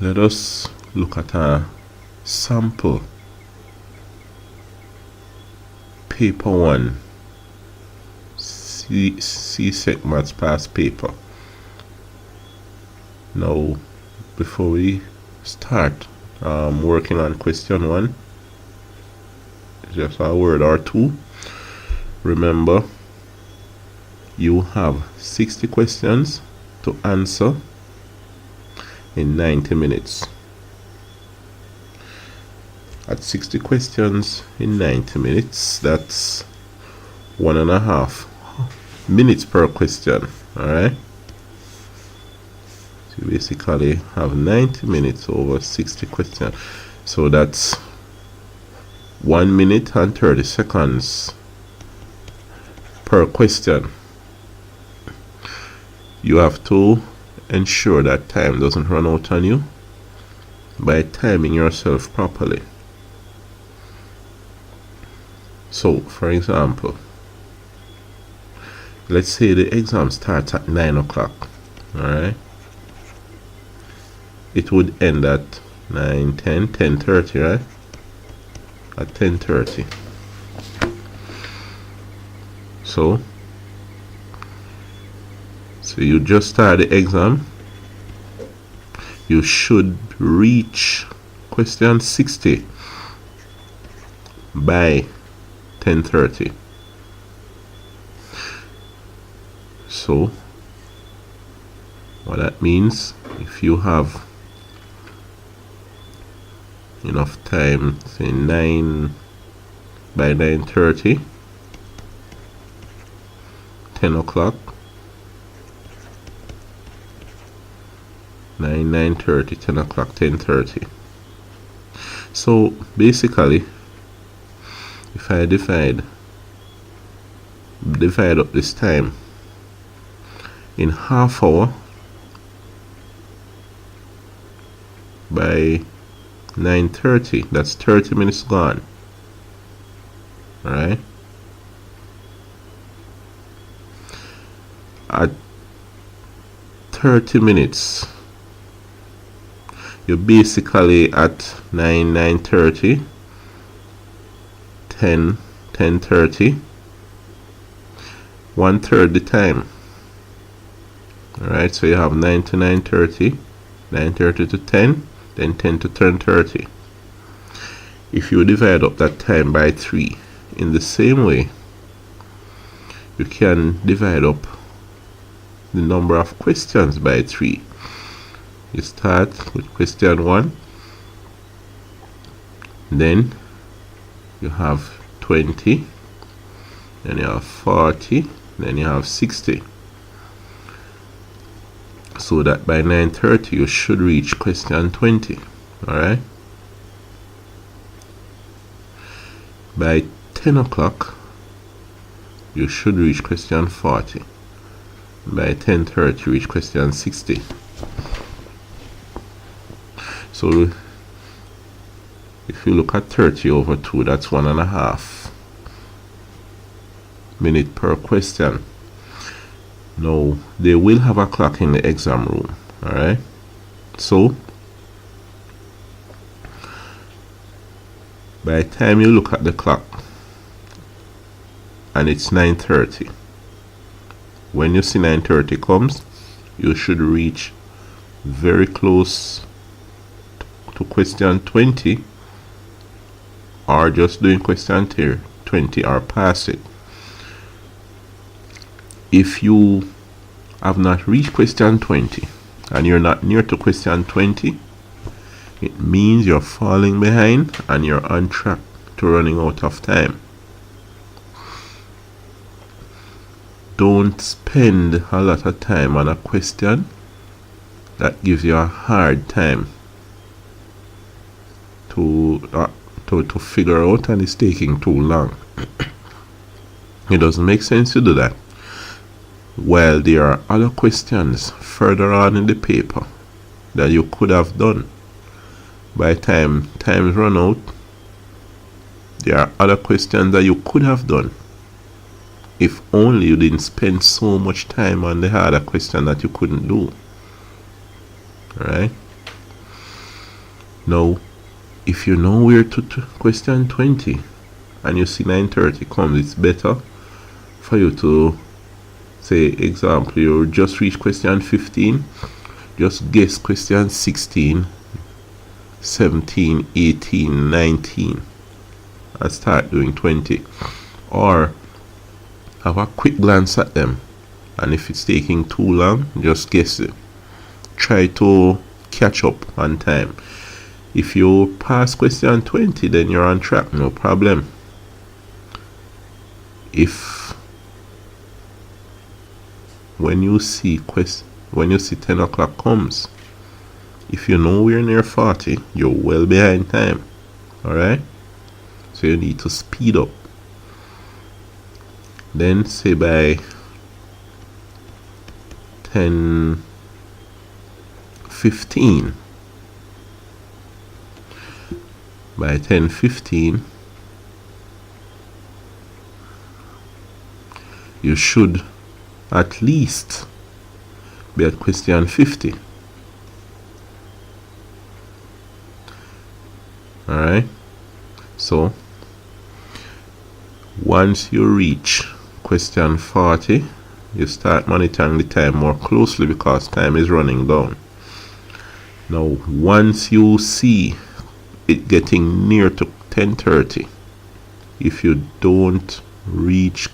Let us look at a sample paper 1 CSEC maths past paper. Now before we start working on question 1, just a word or two. Remember, you have 60 questions to answer in 90 minutes. At 60 questions in 90 minutes, that's 1.5 minutes per question. Alright, so you basically have 90 minutes over 60 questions, so that's 1 minute and 30 seconds per question. You have to ensure that time doesn't run out on you by timing yourself properly. So for example, let's say the exam starts at 9 o'clock. Alright, it would end at 9, 10, 10:30, right? At 10:30. So you just start the exam. You should reach question 60 by 10:30. So what that means, if you have enough time, say 9 by 9:30, 10 o'clock, 9:30, 10 o'clock, 10:30. So basically, if I divide up this time in half hour by 9:30, that's 30 minutes gone. Alright, at 30 minutes, you're basically at 9:30, 10, 10:30, 1/3 the time. Alright, so you have 9 to 9:30, 9:30 to 10, then 10 to 10:30. If you divide up that time by 3, in the same way, you can divide up the number of questions by 3. You start with question 1, then you have 20, then you have 40, then you have 60. So that by 9:30 you should reach question 20. Alright, by 10 o'clock you should reach question 40. By 10:30 reach question 60. So if you look at 30 over 2, that's 1.5 minute per question. Now they will have a clock in the exam room. Alright, so by the time you look at the clock and it's 9:30, when you see 9:30 comes, you should reach very close to question 20, or just doing question 20 or past it. If you have not reached question 20 and you're not near to question 20, it means you're falling behind and you're on track to running out of time. Don't spend a lot of time on a question that gives you a hard time to figure out and it's taking too long. It doesn't make sense to do that. While there are other questions further on in the paper that you could have done, by the time times run out, there are other questions that you could have done if only you didn't spend so much time on the harder question that you couldn't do. Alright, Now, if you know where to question 20 and you see 930 comes, it's better for you to say, example, you just reach question 15, just guess question 16, 17, 18, 19 and start doing 20, or have a quick glance at them, and if it's taking too long, just guess it. Try to catch up on time. If you pass question 20, then you're on track, no problem. If when you see 10 o'clock comes, if you know we're near 40, you're well behind time. Alright? So you need to speed up. Then say by 10:15. By 10:15, you should at least be at question 50. Alright? So, once you reach question 40, you start monitoring the time more closely because time is running down. Now, once you see it getting near to 10:30, if you don't reach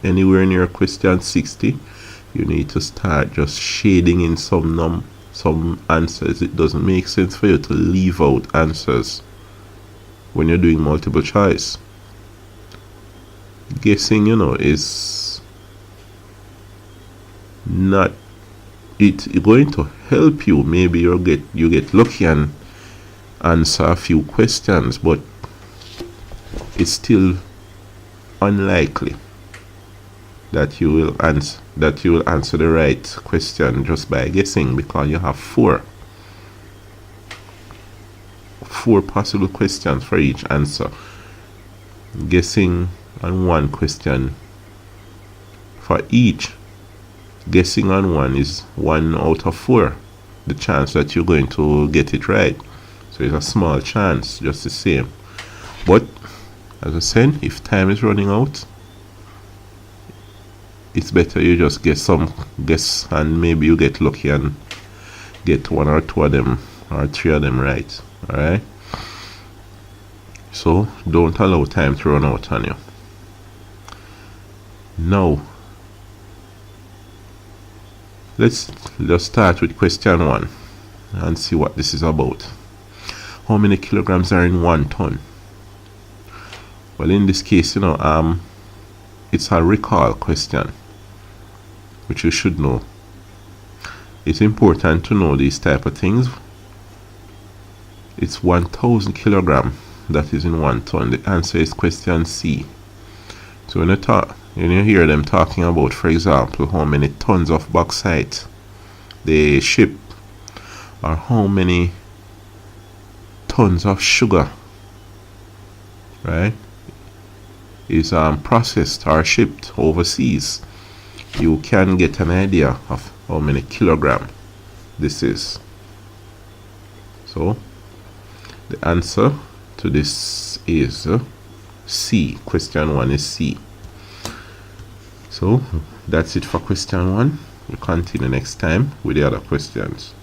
anywhere near question 60, you need to start just shading in some answers. It doesn't make sense for you to leave out answers when you're doing multiple choice. Guessing, is not it's going to help you. Maybe you get lucky and answer a few questions, but it's still unlikely that you will answer the right question just by guessing, because you have four possible questions for each answer. Guessing on one question for each, guessing on one is 1 out of 4, the chance that you're going to get it right. So it's a small chance just the same. But as I said, if time is running out, it's better you just guess and maybe you get lucky and get 1 or 2 of them or 3 of them right. Alright? So don't allow time to run out on you. Now, let's just start with question 1 and see what this is about. How many kilograms are in 1 ton? Well, in this case, it's a recall question, which you should know. It's important to know these type of things. It's 1,000 kilogram that is in 1 ton. The answer is question C. So when you hear them talking about, for example, how many tons of bauxite they ship, or how many tons of sugar, right, is processed or shipped overseas, you can get an idea of how many kilogram this is. So the answer to this is C. Question 1 is C. So that's it for question 1. We'll continue next time with the other questions.